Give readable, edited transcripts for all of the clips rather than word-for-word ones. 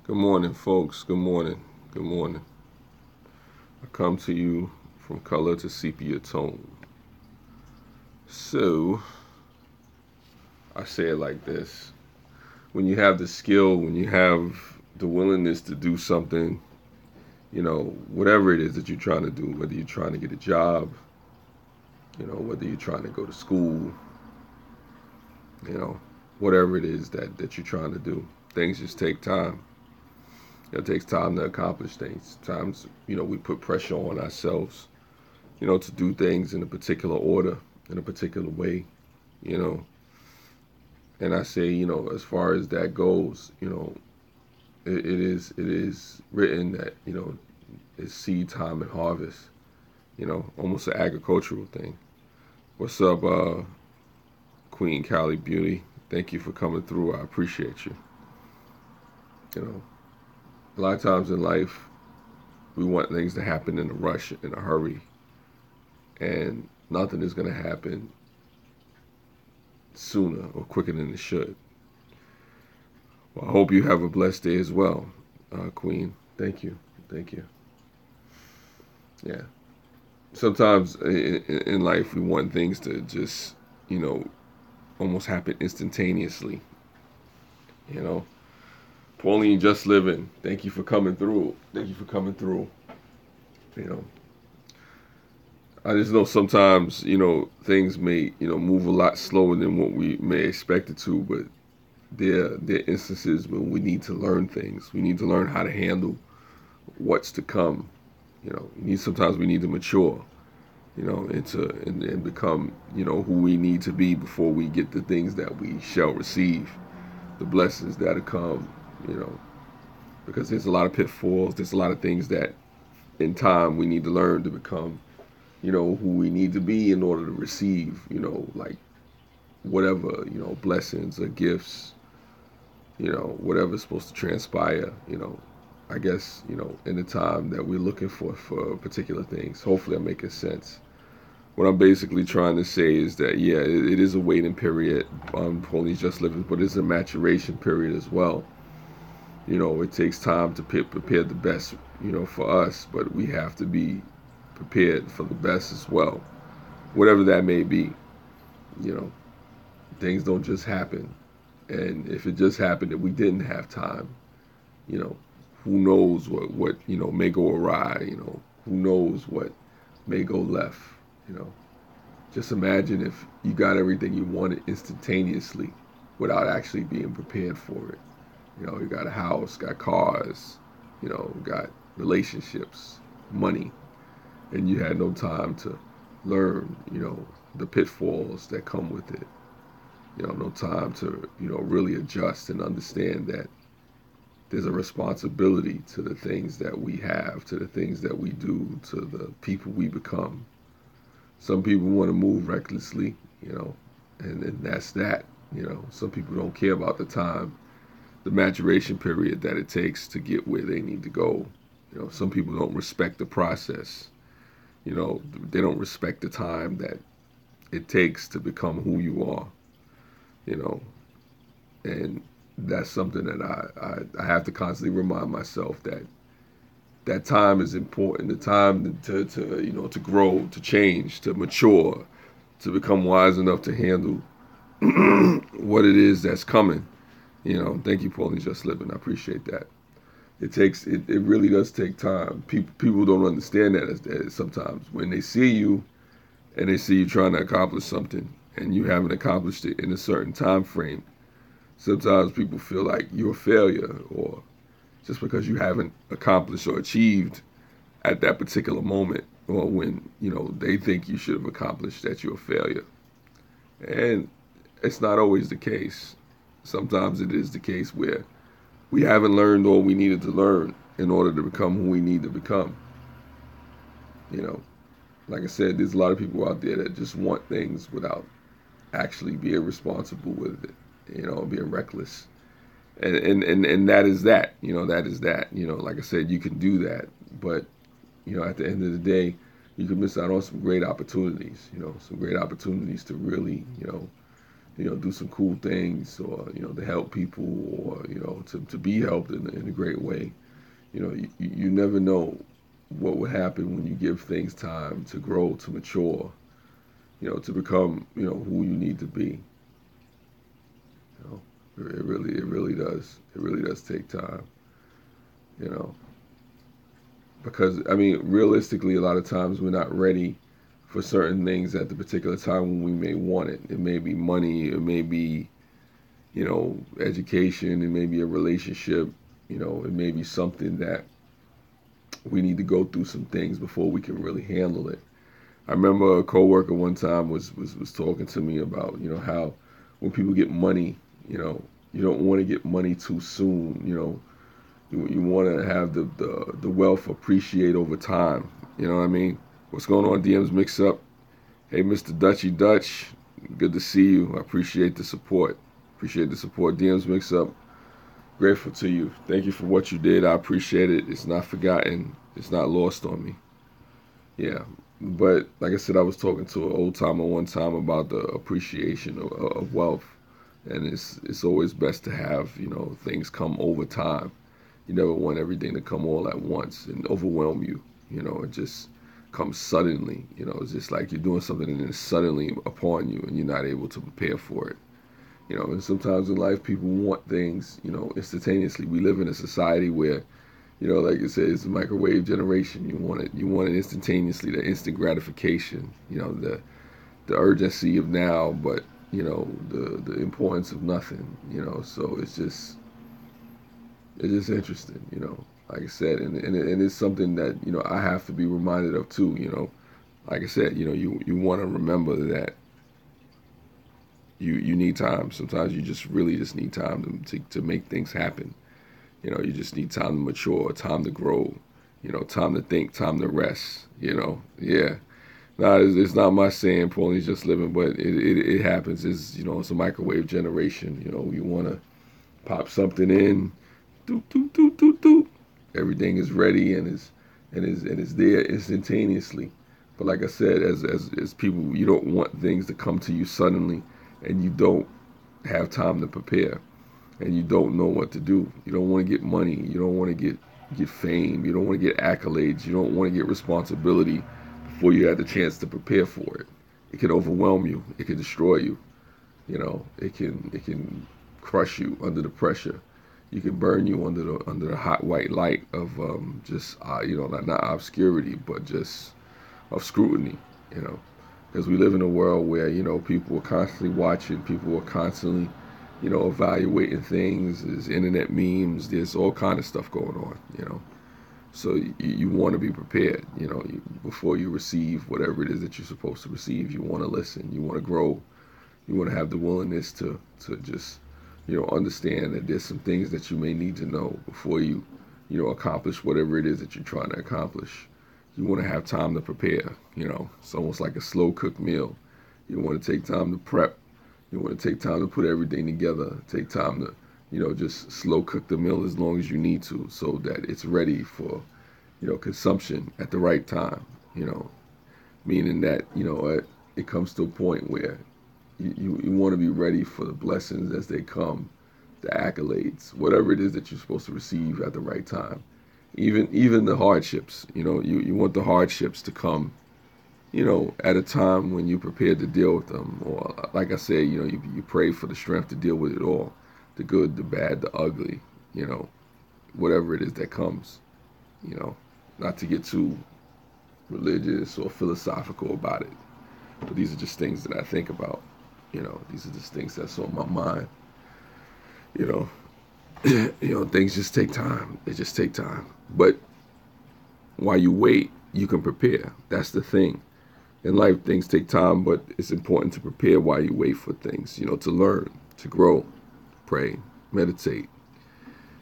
Good morning, folks. Good morning. Good morning. I come to you from color to sepia tone. So, I say it like this. When you have the skill, when you have the willingness to do something, whatever it is that you're trying to do, whether you're trying to get a job, whether you're trying to go to school, you know, whatever it is that you're trying to do, things just take time. It takes time to accomplish things. Times, we put pressure on ourselves to do things in a particular order, in a particular way, you know. And I say, as far as that goes, it is written that, it's seed time and harvest, almost an agricultural thing. What's up, Queen Cali Beauty? Thank you for coming through. I appreciate you. You know, a lot of times in life, we want things to happen in a rush, in a hurry, and nothing is going to happen sooner or quicker than it should. Well, I hope you have a blessed day as well, Queen. Thank you. Thank you. Yeah. Sometimes in life, we want things to just, you know, almost happen instantaneously. You know, Pauline Just Living. Thank you for coming through. Thank you for coming through. You know, I just know sometimes, things may, move a lot slower than what we may expect it to, but there are instances when we need to learn things. We need to learn how to handle what's to come. Sometimes we need to mature, and become, who we need to be before we get the things that we shall receive, the blessings that come, you know, because there's a lot of pitfalls. There's a lot of things that in time we need to learn to become, who we need to be in order to receive, like whatever, blessings or gifts, whatever's supposed to transpire, I guess, in the time that we're looking for particular things. Hopefully I'm making sense. What I'm basically trying to say is that, yeah, it is a waiting period on Ponies Just Living, but it's a maturation period as well. It takes time to prepare the best, for us, but we have to be prepared for the best as well. Whatever that may be, you know, things don't just happen. And if it just happened that we didn't have time, you know, who knows what may go awry, who knows what may go left, you know. Just imagine if you got everything you wanted instantaneously without actually being prepared for it. You got a house, got cars, got relationships, money, and you had no time to learn, the pitfalls that come with it. No time to, really adjust and understand that there's a responsibility to the things that we have, to the things that we do, to the people we become. Some people want to move recklessly, and that's that. Some people don't care about the time, the maturation period that it takes to get where they need to go. Some people don't respect the process. They don't respect the time that it takes to become who you are. You know, and that's something that I have to constantly remind myself that time is important. The time to grow, to change, to mature, to become wise enough to handle what it is that's coming. Thank you, Paulie Just Living. I appreciate that. It really does take time. People don't understand that as sometimes when they see you and they see you trying to accomplish something and you haven't accomplished it in a certain time frame. Sometimes people feel like you're a failure, or just because you haven't accomplished or achieved at that particular moment, or when they think you should have accomplished, that you're a failure. And it's not always the case. Sometimes it is the case where we haven't learned all we needed to learn in order to become who we need to become. You know, like I said, there's a lot of people out there that just want things without actually being responsible with it, being reckless. And that is that, that is that. Like I said, you can do that, but at the end of the day, you can miss out on some great opportunities, some great opportunities to really, do some cool things, or to help people, or to be helped in a great way. You never know what will happen when you give things time to grow, to mature, to become who you need to be. You know, it really does. It really does take time. You know, because I mean, realistically, a lot of times we're not ready for certain things at the particular time when we may want it. It may be money, it may be education, it may be a relationship. It may be something that we need to go through some things before we can really handle it. I remember a coworker one time was talking to me about how when people get money, you don't want to get money too soon. You want to have the wealth appreciate over time. You know what I mean? What's going on, DMs Mix Up? Hey, Mr. Dutchy Dutch, good to see you. I appreciate the support. Appreciate the support. DMs Mix Up, grateful to you. Thank you for what you did. I appreciate it. It's not forgotten. It's not lost on me. Yeah. But like I said, I was talking to an old timer one time about the appreciation of wealth. And it's always best to have, things come over time. You never want everything to come all at once and overwhelm you. It just comes suddenly. It's just like you're doing something and it's suddenly upon you and you're not able to prepare for it. And sometimes in life people want things, instantaneously. We live in a society where, like you said, it's a microwave generation. You want it instantaneously, the instant gratification, the urgency of now, but the importance of nothing. So it's just interesting. Like I said, and it's something that I have to be reminded of too. Like I said, you want to remember that you need time. Sometimes you just really just need time to make things happen. You just need time to mature, time to grow, time to think, time to rest. Yeah. Nah, it's not my saying, Paulie's just living, but it happens. It's a microwave generation. You want to pop something in, doop, doop, doop, doop, doop. Everything is ready and is there instantaneously. But like I said, as people, you don't want things to come to you suddenly, and you don't have time to prepare, and you don't know what to do. You don't want to get money. You don't want to get fame. You don't want to get accolades. You don't want to get responsibility before you have the chance to prepare for it. It can overwhelm you. It can destroy you. It can crush you under the pressure. You can burn you under the hot white light of just not obscurity, but just of scrutiny. Because we live in a world where people are constantly watching, people are constantly evaluating things. There's internet memes. There's all kind of stuff going on. So you want to be prepared. Before you receive whatever it is that you're supposed to receive. You want to listen. You want to grow. You want to have the willingness to just understand that there's some things that you may need to know before you accomplish whatever it is that you're trying to accomplish. You want to have time to prepare. It's almost like a slow cooked meal. You want to take time to prep. You want to take time to put everything together. Take time to just slow cook the meal as long as you need to, so that it's ready for consumption at the right time. Meaning that it comes to a point where you want to be ready for the blessings as they come, the accolades, whatever it is that you're supposed to receive at the right time. Even the hardships, you want the hardships to come, at a time when you're prepared to deal with them. Or like I said, you pray for the strength to deal with it all, the good, the bad, the ugly, whatever it is that comes, not to get too religious or philosophical about it. But these are just things that I think about. These are just things that's on my mind. You know, things just take time. They just take time. But while you wait, you can prepare. That's the thing. In life, things take time, but it's important to prepare while you wait for things. To learn, to grow, pray, meditate,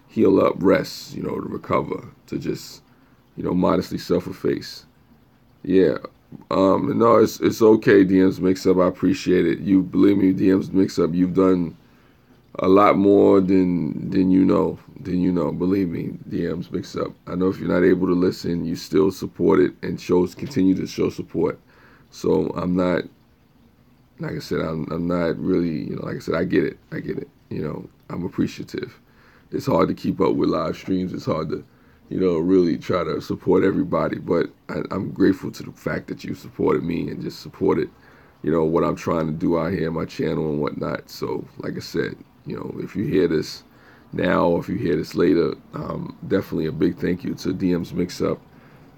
heal up, rest. To recover, to just, modestly self-efface. Yeah. No, it's okay, DMs Mix Up. I appreciate it. You believe me, DMs Mix Up. You've done a lot more than you know. Believe me, DMs Mix Up. I know if you're not able to listen, you still support it and continue to show support. So I'm not like I said, I'm not really, like I said, I get it. I'm appreciative. It's hard to keep up with live streams. It's hard to, really try to support everybody. But I'm grateful to the fact that you supported me and just supported, what I'm trying to do out here, my channel and whatnot. So, like I said, if you hear this now or if you hear this later, definitely a big thank you to DM's Mix Up.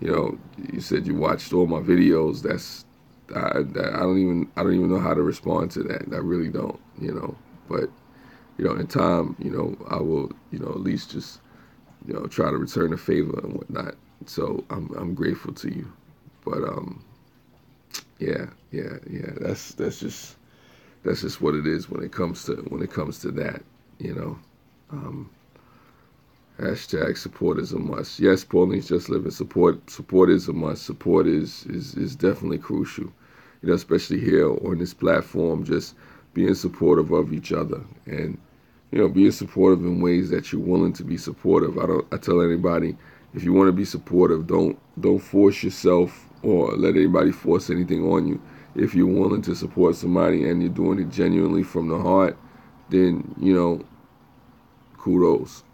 You said you watched all my videos. I don't even know how to respond to that. I really don't. But in time, I will, at least just, try to return the favor and whatnot. So I'm grateful to you. But yeah. That's just what it is when it comes to that. Hashtag support is a must. Yes, Pauline's Just Living. Support is a must. Support is definitely crucial. Especially here on this platform, just being supportive of each other and being supportive in ways that you're willing to be supportive. I tell anybody, if you want to be supportive, don't force yourself or let anybody force anything on you. If you're willing to support somebody and you're doing it genuinely from the heart, then kudos,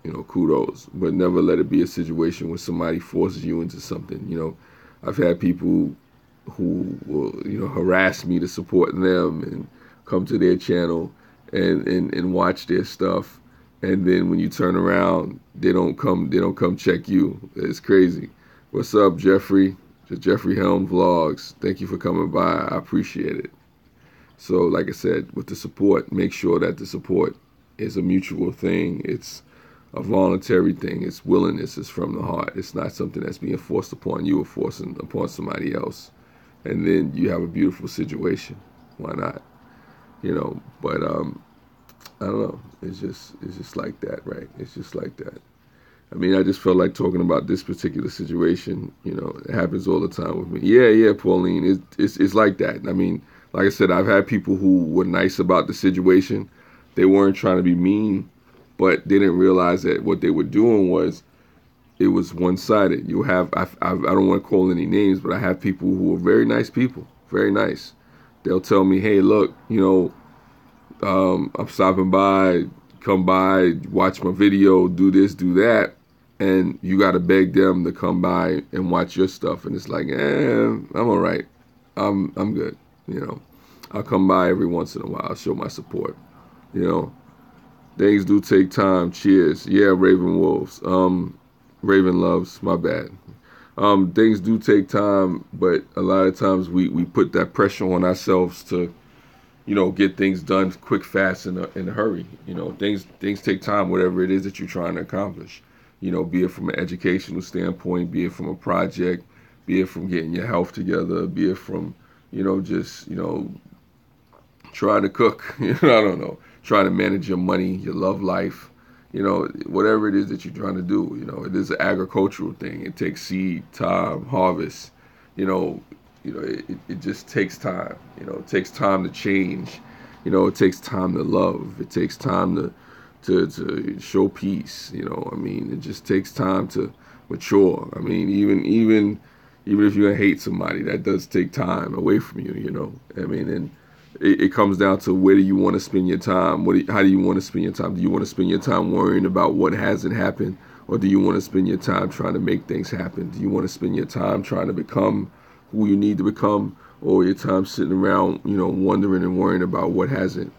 but never let it be a situation where somebody forces you into something. I've had people who will, harass me to support them and come to their channel and watch their stuff. And then when you turn around, they don't come check you. It's crazy. What's up, Jeffrey? Jeffrey Helm Vlogs. Thank you for coming by. I appreciate it. So like I said, with the support, make sure that the support is a mutual thing. It's a voluntary thing. It's willingness. It's from the heart. It's not something that's being forced upon you or forcing upon somebody else. And then you have a beautiful situation. Why not? But I don't know. It's just like that, right? It's just like that. I mean, I just felt like talking about this particular situation. It happens all the time with me. Yeah, Pauline. It's like that. I mean, like I said, I've had people who were nice about the situation. They weren't trying to be mean, but they didn't realize that what they were doing was it was one-sided. You have, I don't want to call any names, but I have people who are very nice people, very nice. They'll tell me, hey, look, I'm stopping by, come by, watch my video, do this, do that. And you got to beg them to come by and watch your stuff. And it's like, I'm all right. I'm good. I'll come by every once in a while. I'll show my support. Things do take time. Cheers. Yeah, Raven Wolves. Raven Loves. My bad. Things do take time, but a lot of times we put that pressure on ourselves to, get things done quick, fast, in a hurry. Things take time, whatever it is that you're trying to accomplish. Be it from an educational standpoint, be it from a project, be it from getting your health together, be it from, just, trying to cook, I don't know, trying to manage your money, your love life, whatever it is that you're trying to do. It is an agricultural thing. It takes seed, time, harvest, it just takes time. It takes time to change. It takes time to love. It takes time to show peace. It just takes time to mature. Even if you hate somebody, that does take time away from you. And it comes down to where do you want to spend your time? How do you want to spend your time? Do you want to spend your time worrying about what hasn't happened, or do you want to spend your time trying to make things happen? Do you want to spend your time trying to become who you need to become, or your time sitting around, wondering and worrying about what hasn't?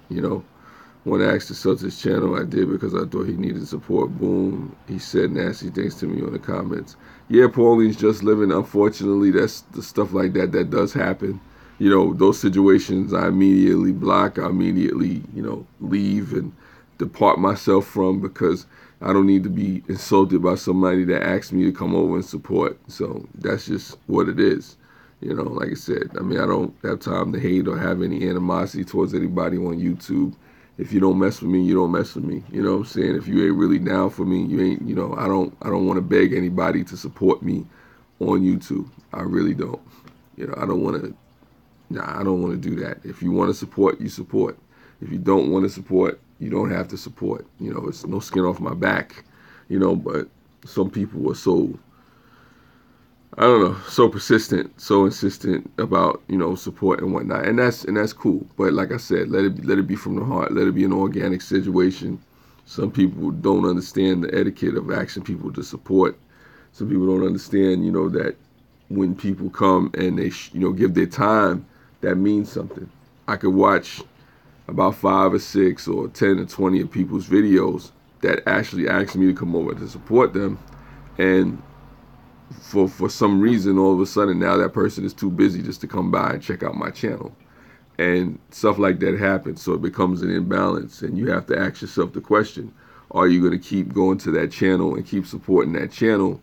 One asked to sell his channel. I did because I thought he needed support. Boom. He said nasty things to me on the comments. Yeah, Pauline's Just Living. Unfortunately, that's the stuff like that does happen. Those situations I immediately block. I immediately, leave and depart myself from, because I don't need to be insulted by somebody that asks me to come over and support. So that's just what it is. Like I said, I don't have time to hate or have any animosity towards anybody on YouTube. If you don't mess with me, you don't mess with me. You know what I'm saying? If you ain't really down for me, you ain't, I don't want to beg anybody to support me on YouTube. I really don't. I don't want to, I don't want to do that. If you want to support, you support. If you don't want to support, you don't have to support. It's no skin off my back, but some people are so, I don't know, so persistent, so insistent about, support and whatnot, and that's cool. But like I said, let it be from the heart. Let it be an organic situation. Some people don't understand the etiquette of asking people to support. Some people don't understand, that when people come and they, give their time, that means something. I could watch about 5 or 6 or 10 or 20 of people's videos that actually ask me to come over to support them, and for some reason, all of a sudden now that person is too busy just to come by and check out my channel, and stuff like that happens. So it becomes an imbalance, and you have to ask yourself the question: are you going to keep going to that channel and keep supporting that channel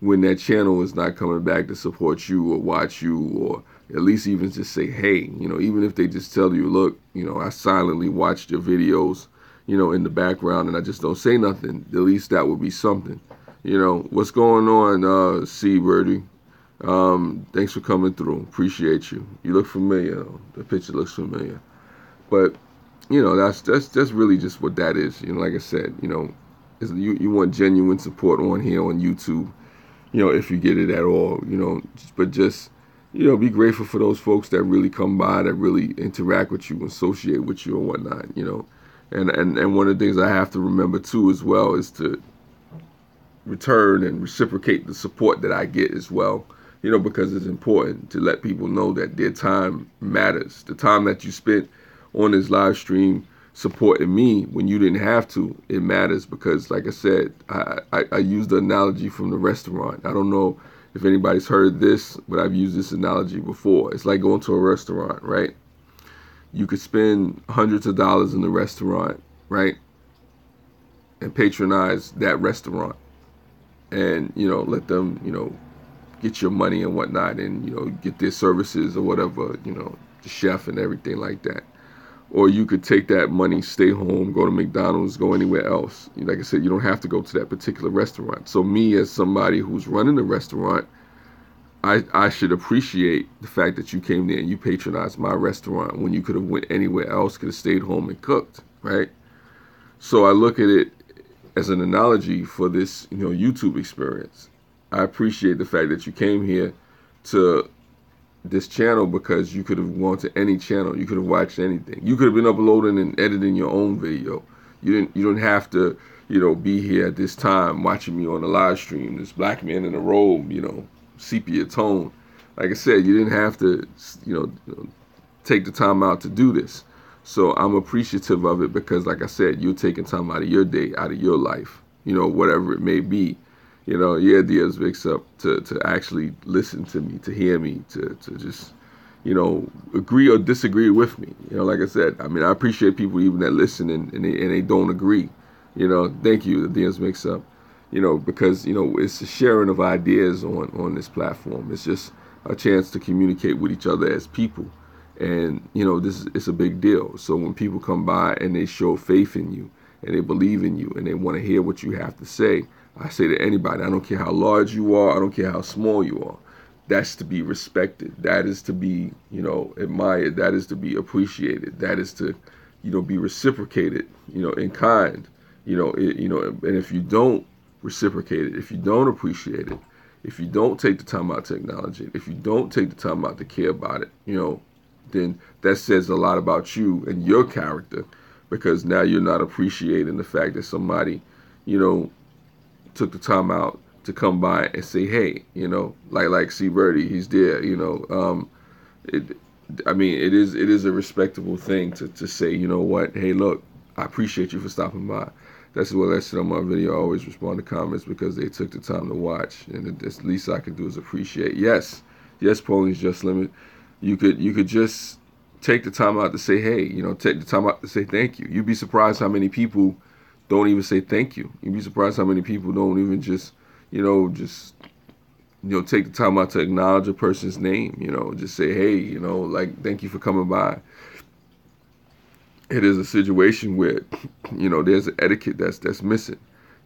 when that channel is not coming back to support you or watch you, or at least even just say hey? Even if they just tell you, look, I silently watched your videos, in the background, and I just don't say nothing. At least that would be something. What's going on, C Birdie? Thanks for coming through. Appreciate you. You look familiar. The picture looks familiar. But that's really just what that is. Like I said, you want genuine support on here on YouTube. If you get it at all. But just be grateful for those folks that really come by, that really interact with you, associate with you, and whatnot. And one of the things I have to remember too as well is to return and reciprocate the support that I get as well, because it's important to let people know that their time matters. The time that you spent on this live stream supporting me when you didn't have to, it matters, because like I said, I used the analogy from the restaurant. I don't know if anybody's heard this, but I've used this analogy before. It's like going to a restaurant, right? You could spend hundreds of dollars in the restaurant, right? And patronize that restaurant, and let them get your money and whatnot, and get their services or whatever, the chef and everything like that. Or you could take that money, stay home, go to McDonald's, go anywhere else. Like I said, you don't have to go to that particular restaurant. So me, as somebody who's running a restaurant, I should appreciate the fact that you came there and you patronized my restaurant when you could have went anywhere else, could have stayed home and cooked, right? So I look at it as an analogy for this, YouTube experience. I appreciate the fact that you came here to this channel, because you could have gone to any channel. You could have watched anything. You could have been uploading and editing your own video. You don't have to, be here at this time watching me on a live stream, this black man in a robe, sepia tone. Like I said, you didn't have to, take the time out to do this. So I'm appreciative of it, because like I said, you're taking time out of your day, out of your life, whatever it may be. Diaz wakes up to actually listen to me, to hear me, to just, agree or disagree with me. Like I said, I appreciate people even that listen and they don't agree. Thank you, Diaz wakes up, because, it's a sharing of ideas on this platform. It's just a chance to communicate with each other as people. And, it's a big deal. So when people come by and they show faith in you and they believe in you and they want to hear what you have to say, I say to anybody, I don't care how large you are, I don't care how small you are, that's to be respected. That is to be, admired. That is to be appreciated. That is to, be reciprocated, in kind, and if you don't reciprocate it, if you don't appreciate it, if you don't take the time out to acknowledge it, if you don't take the time out to care about it, then that says a lot about you and your character, because now you're not appreciating the fact that somebody, took the time out to come by and say, hey, like C Birdie, he's there, it is a respectable thing to say, what, hey, look, I appreciate you for stopping by. That's what I said on my video. I always respond to comments because they took the time to watch, and the least I can do is appreciate. Yes, Ponies Just Limit. You could just take the time out to say, hey, take the time out to say thank you. You'd be surprised how many people don't even say thank you. You'd be surprised how many people don't even just take the time out to acknowledge a person's name, just say, hey, like, thank you for coming by. It is a situation where, there's an etiquette that's missing,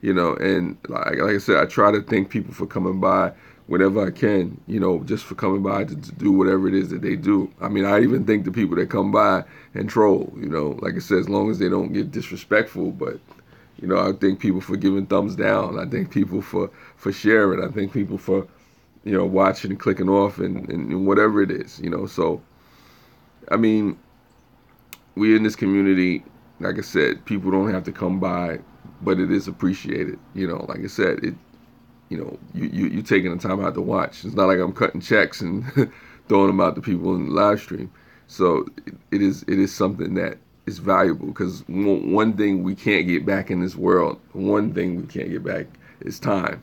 and like I said, I try to thank people for coming by whenever I can, just for coming by to do whatever it is that they do. I even thank the people that come by and troll, like I said, as long as they don't get disrespectful. But I thank people for giving thumbs down. I thank people for sharing. I thank people for watching and clicking off and whatever it is, So, I mean, we in this community, like I said, people don't have to come by, but it is appreciated. Like I said, you taking the time out to watch. It's not like I'm cutting checks and throwing them out to people in the live stream. So it is something that is valuable, because one thing we can't get back in this world, one thing we can't get back is time.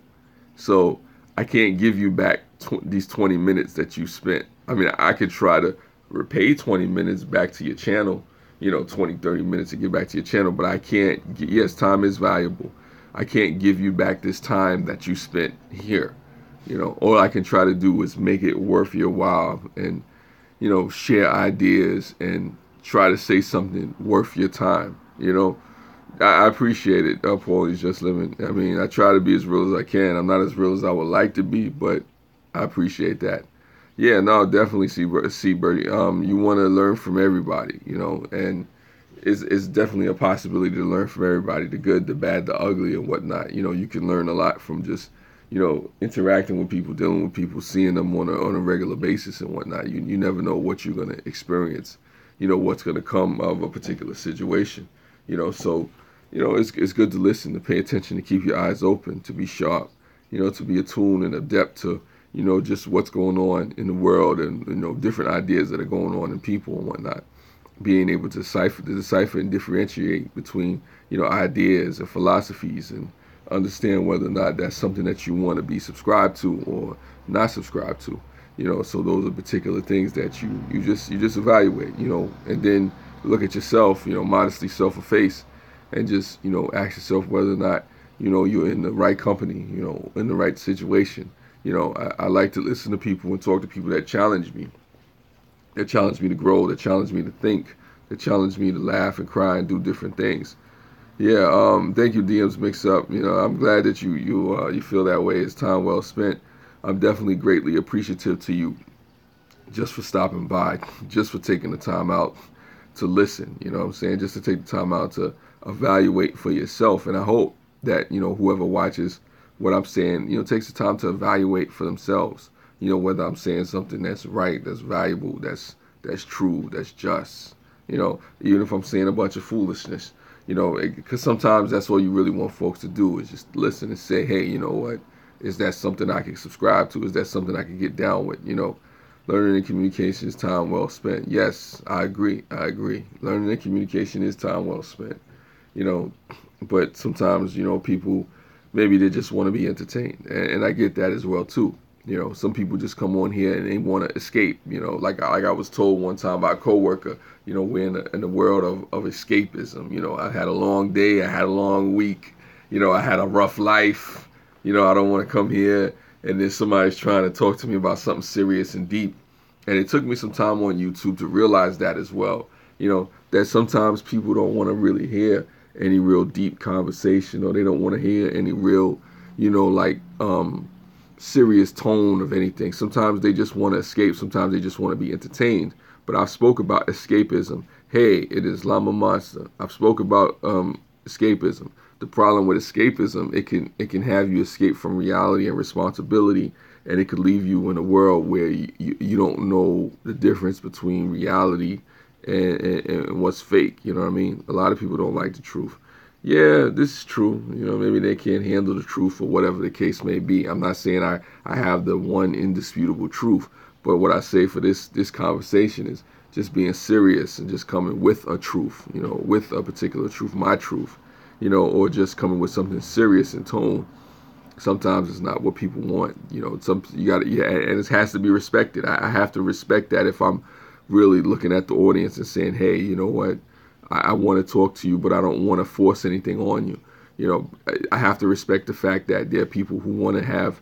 So I can't give you back these 20 minutes that you spent. I mean, I could try to repay 20 minutes back to your channel, 20, 30 minutes to get back to your channel, but I can't. Yes, time is valuable. I can't give you back this time that you spent here. All I can try to do is make it worth your while, and, share ideas and try to say something worth your time. I appreciate it. Paul is just living. I mean, I try to be as real as I can. I'm not as real as I would like to be, but I appreciate that. Yeah, no, definitely, see, Birdie. You want to learn from everybody, and it's definitely a possibility to learn from everybody, the good, the bad, the ugly, and whatnot. You can learn a lot from just, interacting with people, dealing with people, seeing them on a regular basis and whatnot. You never know what you're gonna experience, what's gonna come of a particular situation, So, it's good to listen, to pay attention, to keep your eyes open, to be sharp, to be attuned and adept to, just what's going on in the world, and, different ideas that are going on in people and whatnot. Being able to decipher and differentiate between, ideas and philosophies, and understand whether or not that's something that you want to be subscribed to or not subscribed to. So those are particular things that you just evaluate, and then look at yourself, modestly self-efface, and just, ask yourself whether or not, you're in the right company, in the right situation. I like to listen to people and talk to people that challenge me, to grow, that challenge me to think, that challenge me to laugh and cry and do different things. Yeah, thank you, DMs Mix Up. I'm glad that you feel that way. It's time well spent. I'm definitely greatly appreciative to you just for stopping by, just for taking the time out to listen, what I'm saying? Just to take the time out to evaluate for yourself. And I hope that, whoever watches what I'm saying, takes the time to evaluate for themselves, whether I'm saying something that's right, that's valuable, that's true, that's just, even if I'm saying a bunch of foolishness, because sometimes that's all you really want folks to do, is just listen and say, hey, you know what? Is that something I can subscribe to? Is that something I can get down with? Learning and communication is time well spent. Yes, I agree. Learning and communication is time well spent. But sometimes, people, maybe they just want to be entertained. And I get that as well, too. Some people just come on here and they want to escape. Like I was told one time by a coworker, we're in the world of escapism. I had a long day. I had a long week. I had a rough life. I don't want to come here and then somebody's trying to talk to me about something serious and deep. And it took me some time on YouTube to realize that as well. That sometimes people don't want to really hear any real deep conversation, or they don't want to hear any real, serious tone of anything. Sometimes they just want to escape. Sometimes they just want to be entertained. But I've spoke about escapism. Hey, it is Llama Monster. I've spoke about escapism. The problem with escapism, it can have you escape from reality and responsibility, and it could leave you in a world where you don't know the difference between reality and what's fake. You know what I mean? A lot of people don't like the truth. Yeah, this is true. Maybe they can't handle the truth, or whatever the case may be. I'm not saying I have the one indisputable truth, but what I say for this conversation is just being serious and just coming with a truth, with a particular truth, my truth, or just coming with something serious in tone. Sometimes it's not what people want. And it has to be respected. I have to respect that if I'm really looking at the audience and saying, hey, you know what? I want to talk to you, but I don't want to force anything on you. I have to respect the fact that there are people who want to have,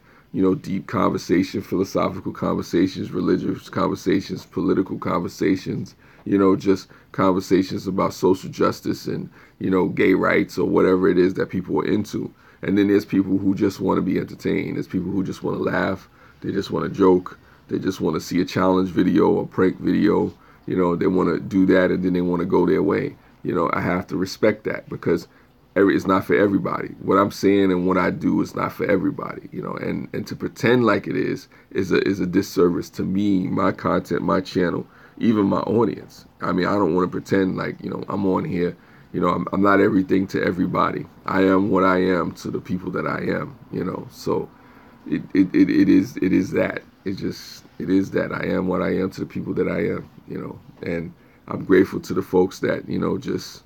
deep conversation, philosophical conversations, religious conversations, political conversations, just conversations about social justice and, gay rights or whatever it is that people are into. And then there's people who just want to be entertained. There's people who just want to laugh. They just want to joke. They just want to see a challenge video or prank video. They want to do that, and then they want to go their way. I have to respect that, because it's not for everybody. What I'm saying and what I do is not for everybody, you know, and to pretend like it is a disservice to me, my content, my channel, even my audience. I mean, I don't want to pretend like, you know, I'm on here, you know, I'm not everything to everybody. I am what I am to the people that I am, you know. So it is that. It is that I am what I am to the people that I am, you know, and I'm grateful to the folks that, you know, just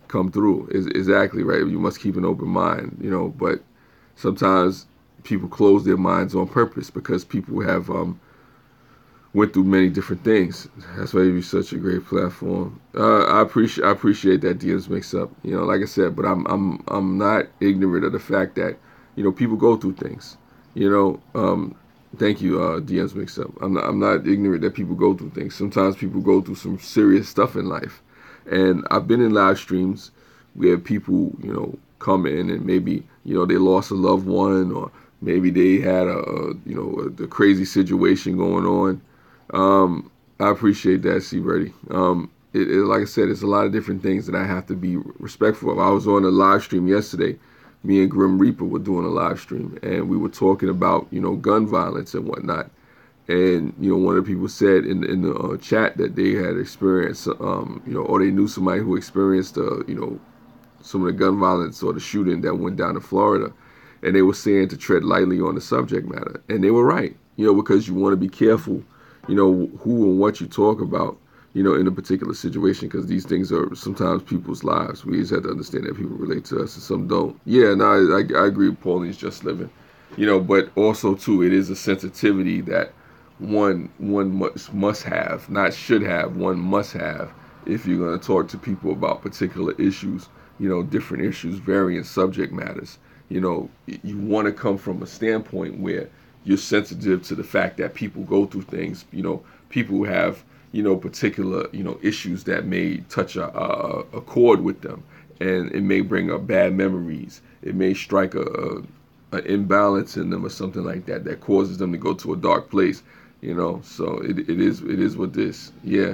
come through. Is exactly right. You must keep an open mind, you know, but sometimes people close their minds on purpose because people have went through many different things. That's why you're such a great platform. I appreciate that DMs mix up. You know, like I said, but I'm not ignorant of the fact that, you know, people go through things. You know, thank you, DMs mix up. I'm not ignorant that people go through things. Sometimes people go through some serious stuff in life, and I've been in live streams where people, you know, come in and maybe, you know, they lost a loved one, or maybe they had you know, a crazy situation going on. I appreciate that, C. Brady. Like I said, it's a lot of different things that I have to be respectful of. I was on a live stream yesterday. Me and Grim Reaper were doing a live stream, and we were talking about, you know, gun violence and whatnot. And, you know, one of the people said in the chat that they had experienced, you know, or they knew somebody who experienced, you know, some of the gun violence or the shooting that went down in Florida. And they were saying to tread lightly on the subject matter. And they were right, you know, because you want to be careful, you know, who and what you talk about, you know, in a particular situation, because these things are sometimes people's lives. We just have to understand that people relate to us and some don't. Yeah, no, I agree with Paulie's just living, you know, but also too, it is a sensitivity that one must have, not should have, one must have if you're going to talk to people about particular issues, you know, different issues, varying subject matters. You know, you want to come from a standpoint where you're sensitive to the fact that people go through things, you know, people have, you know, particular, you know, issues that may touch a chord with them, and it may bring up bad memories. It may strike a imbalance in them or something like that that causes them to go to a dark place, you know. So it is what this. Yeah,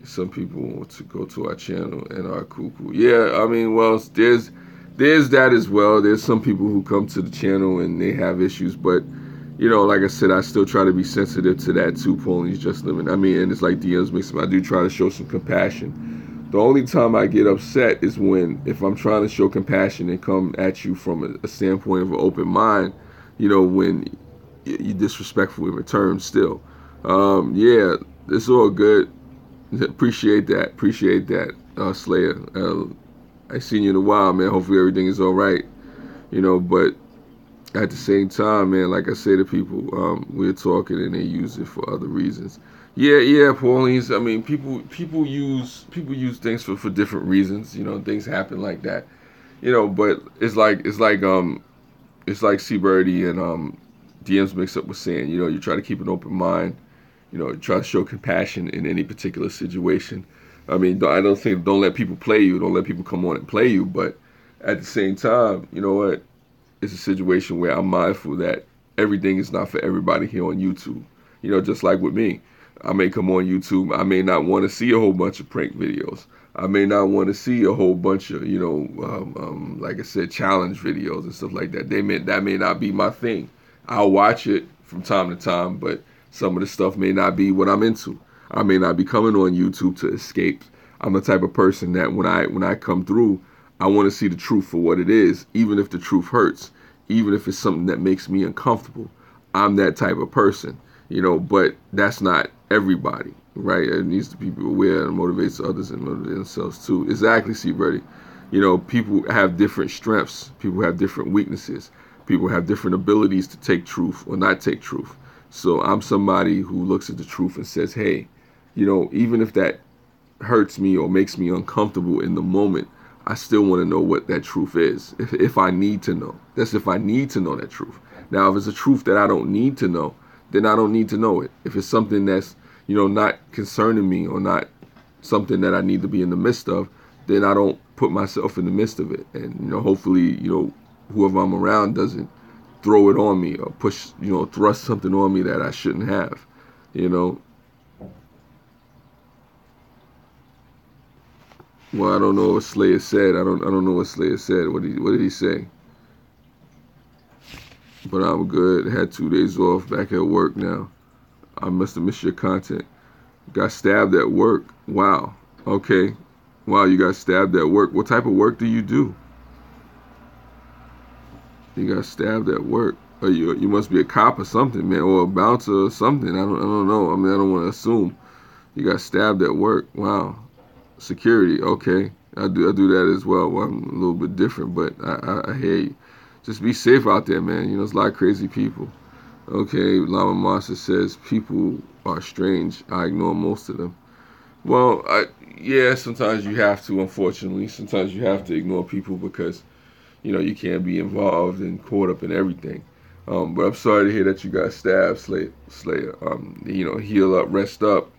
some people want to go to our channel and are cuckoo. Yeah, I mean, well, there's that as well. There's some people who come to the channel and they have issues, but you know, like I said, I still try to be sensitive to that too. Ponies just living. I mean, and it's like DMs mix up. I do try to show some compassion. The only time I get upset is when, if I'm trying to show compassion and come at you from a standpoint of an open mind, you know, when you're disrespectful in return still. Yeah, it's all good. Appreciate that, Slayer. I seen you in a while, man. Hopefully everything is all right, you know. But at the same time, man, like I say to people, we're talking and they use it for other reasons. Yeah, Pauline's. I mean, people use things for different reasons. You know, things happen like that. You know, but it's like C Birdie and DMs mix up with saying, you know, you try to keep an open mind. You know, try to show compassion in any particular situation. I mean, I don't think, don't let people play you. Don't let people come on and play you. But at the same time, you know what? It's a situation where I'm mindful that everything is not for everybody here on YouTube. You know, just like with me. I may come on YouTube. I may not want to see a whole bunch of prank videos. I may not want to see a whole bunch of, you know, like I said, challenge videos and stuff like that. That may not be my thing. I'll watch it from time to time, but some of the stuff may not be what I'm into. I may not be coming on YouTube to escape. I'm the type of person that when I come through, I want to see the truth for what it is, even if the truth hurts, even if it's something that makes me uncomfortable. I'm that type of person, you know, but that's not everybody, right? It needs to be aware and motivates others and motivate themselves too. Exactly, C. Brady. You know, people have different strengths. People have different weaknesses. People have different abilities to take truth or not take truth. So I'm somebody who looks at the truth and says, hey, you know, even if that hurts me or makes me uncomfortable in the moment, I still want to know what that truth is. If I need to know. That's if I need to know that truth. Now, if it's a truth that I don't need to know, then I don't need to know it. If it's something that's, you know, not concerning me or not something that I need to be in the midst of, then I don't put myself in the midst of it. And, you know, hopefully, you know, whoever I'm around doesn't throw it on me or push, you know, thrust something on me that I shouldn't have, you know. Well, I don't know what Slayer said. I don't know what Slayer said. What did he say? But I'm good. Had 2 days off. Back at work now. I must have missed your content. Got stabbed at work. Wow. Okay. Wow, you got stabbed at work. What type of work do you do? You got stabbed at work. Or you must be a cop or something, man, or a bouncer or something. I don't know. I mean, I don't want to assume. You got stabbed at work. Wow. Security. Okay. I do that as well. Well, I'm a little bit different, but I hear you. Just be safe out there, man. You know, there's a lot of crazy people. Okay, Lama Master says people are strange. I ignore most of them. Well, yeah, sometimes you have to, unfortunately. Sometimes you have to ignore people because, you can't be involved and caught up in everything. But I'm sorry to hear that you got stabbed, Slayer. Heal up, rest up.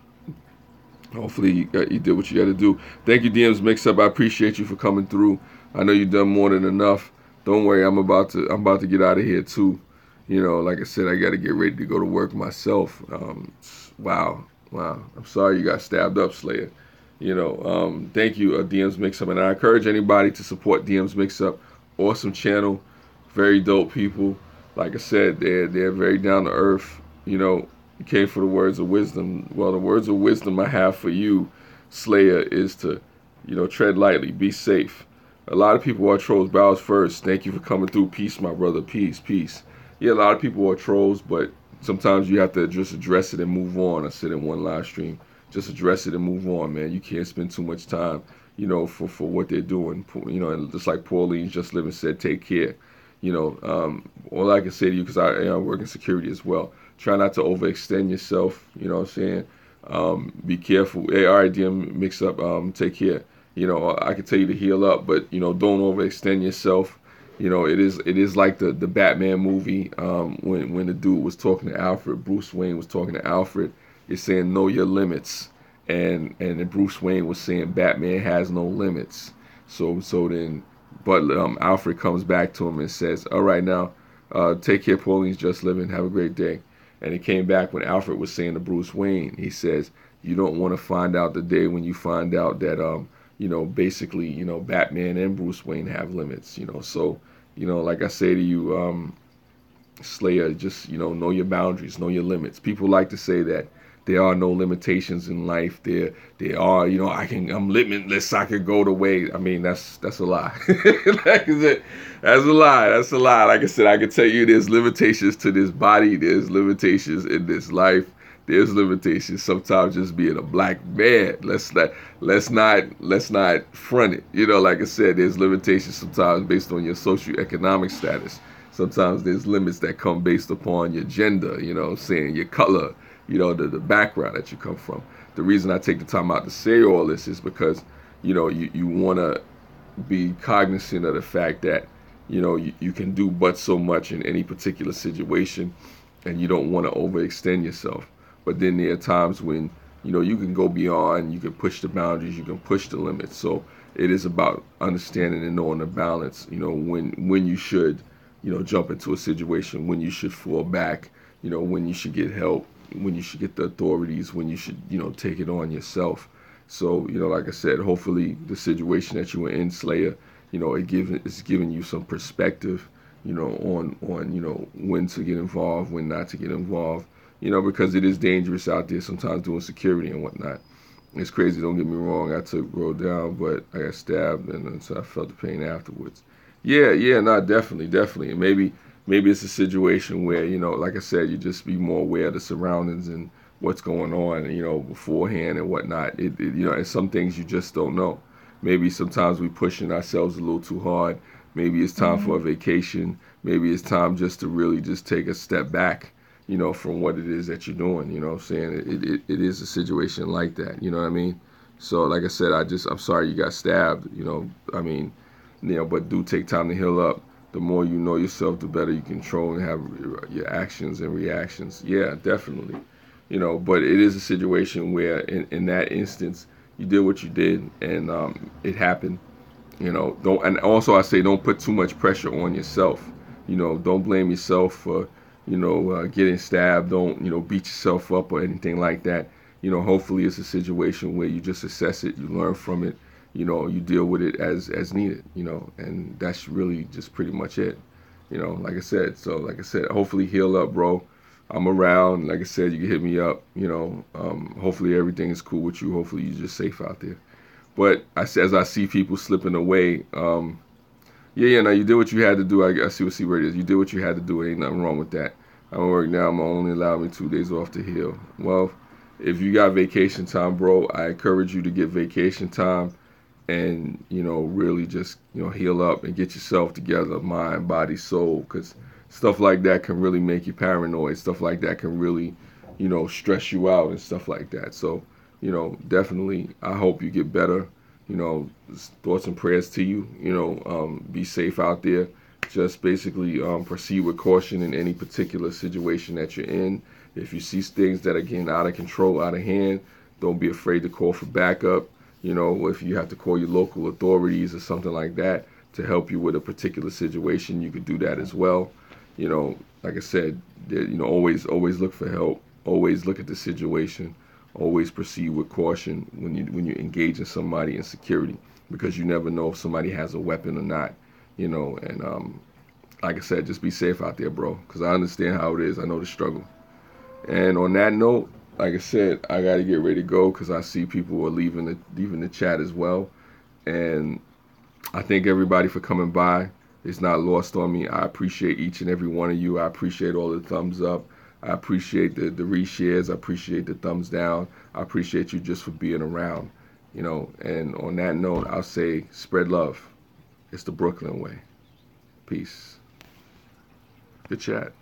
Hopefully you did what you got to do. Thank you, DMs Mix Up. I appreciate you for coming through. I know you've done more than enough. Don't worry, I'm about to get out of here too. Like I said, I got to get ready to go to work myself. Wow. I'm sorry you got stabbed up, Slayer. Thank you, DMs Mix Up, and I encourage anybody to support DMs Mix Up. Awesome channel, very dope people. Like I said, they're very down to earth. You came for the words of wisdom. Well, the words of wisdom I have for you, Slayer, is to, tread lightly, be safe. A lot of people are trolls. Bows first. Thank you for coming through. Peace, my brother. Peace, peace. Yeah, a lot of people are trolls, but sometimes you have to just address it and move on. I said in one live stream, just address it and move on, man. You can't spend too much time, for what they're doing. And just like Pauline Just Living said, take care. All I can say to you, because I work in security as well, try not to overextend yourself. You know what I'm saying? Be careful. Hey, all right, DM Mix Up. Take care. I can tell you to heal up, but don't overextend yourself. It is like the Batman movie, when the dude was talking to Alfred, Bruce Wayne was talking to Alfred. It's saying know your limits, and then Bruce Wayne was saying Batman has no limits. But Alfred comes back to him and says, all right, now, take care, Pauline's Just Living. Have a great day. And it came back when Alfred was saying to Bruce Wayne, he says, you don't want to find out the day when you find out that, basically, Batman and Bruce Wayne have limits, So, like I say to you, Slayer, just, know your boundaries, know your limits. People like to say that there are no limitations in life. There are, I'm limitless. I could go the way. I mean, that's a lie. That's a lie. That's a lie. Like I said, I can tell you there's limitations to this body. There's limitations in this life. There's limitations sometimes just being a black man. Let's not front it. Like I said, there's limitations sometimes based on your socioeconomic status. Sometimes there's limits that come based upon your gender, saying your color, the background that you come from. The reason I take the time out to say all this is because, you want to be cognizant of the fact that, you can do but so much in any particular situation, and you don't want to overextend yourself. But then there are times when, you can go beyond, you can push the boundaries, you can push the limits. So it is about understanding and knowing the balance, when you should, jump into a situation, when you should fall back, when you should get help, when you should get the authorities, when you should, take it on yourself. So, like I said, hopefully the situation that you were in, Slayer, it's giving you some perspective, on when to get involved, when not to get involved, because it is dangerous out there sometimes doing security and whatnot. It's crazy, don't get me wrong. I took rolled down, but I got stabbed, and so I felt the pain afterwards. Yeah, no, definitely. And maybe it's a situation where, like I said, you just be more aware of the surroundings and what's going on, beforehand and whatnot. And some things you just don't know. Maybe sometimes we pushing ourselves a little too hard. Maybe it's time for a vacation. Maybe it's time just to really just take a step back, from what it is that you're doing. You know what I'm saying? It is a situation like that. You know what I mean? So, like I said, I'm sorry you got stabbed. But do take time to heal up. The more you know yourself, the better you control and have your actions and reactions. Yeah, definitely. But it is a situation where in that instance, you did what you did, and it happened. Don't, and also I say don't put too much pressure on yourself. Don't blame yourself for, getting stabbed. Don't, beat yourself up or anything like that. Hopefully it's a situation where you just assess it, you learn from it, you deal with it as needed, and that's really just pretty much it. Like I said, hopefully heal up, bro. I'm around. Like I said, you can hit me up. Hopefully everything is cool with you. Hopefully you're just safe out there. But as I see people slipping away, yeah. Now you did what you had to do. I see what C-word is. You did what you had to do. Ain't nothing wrong with that. I'm at work now. I'm only allowed me 2 days off to heal. Well, if you got vacation time, bro, I encourage you to get vacation time and really just heal up and get yourself together, mind, body, soul, because stuff like that can really make you paranoid. Stuff like that can really stress you out and stuff like that. So definitely I hope you get better. Thoughts and prayers to you. Be safe out there. Just basically proceed with caution in any particular situation that you're in. If you see things that are getting out of control, out of hand, don't be afraid to call for backup. If you have to call your local authorities or something like that to help you with a particular situation, you could do that as well. Like I said, always look for help. Always look at the situation. Always proceed with caution when you engage in somebody in security, because you never know if somebody has a weapon or not. And like I said, just be safe out there, bro, because I understand how it is. I know the struggle. And on that note, like I said, I got to get ready to go because I see people are leaving the chat as well. And I thank everybody for coming by. It's not lost on me. I appreciate each and every one of you. I appreciate all the thumbs up. I appreciate the reshares. I appreciate the thumbs down. I appreciate you just for being around. And on that note, I'll say spread love. It's the Brooklyn way. Peace. Good chat.